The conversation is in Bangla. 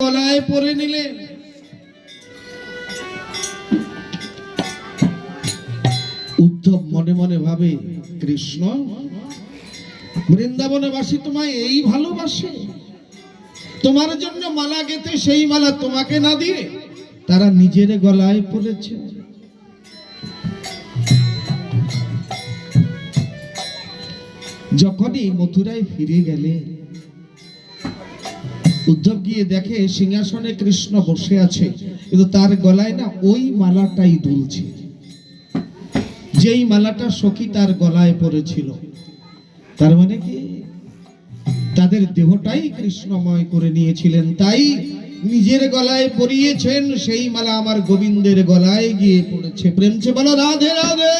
গলায় পরে নিলেন। উদ্ধব মনে মনে ভাবে, কৃষ্ণ বৃন্দাবনবাসী তোমায় এই ভালোবাসে, তোমার জন্য মালা গেতে সেই মালা তোমাকে না দিয়ে তারা নিজের গলায় পরেছে। যখনই মথুরায় ফিরে গেলে উদ্ধব গিয়ে দেখে সিংহাসনে কৃষ্ণ বসে আছে, কিন্তু তার গলায় না ওই মালাটাই দুলছে, যেই মালাটা সখী তার গলায় পড়েছিল। তার মানে কি তাদের দেহটাই কৃষ্ণময় করে নিয়েছিলেন, তাই নিজের গলায় পরিয়েছেন সেই মালা আমার গোবিন্দের গলায় গিয়ে পড়েছে। প্রেমছে বলো রাধে রাধে।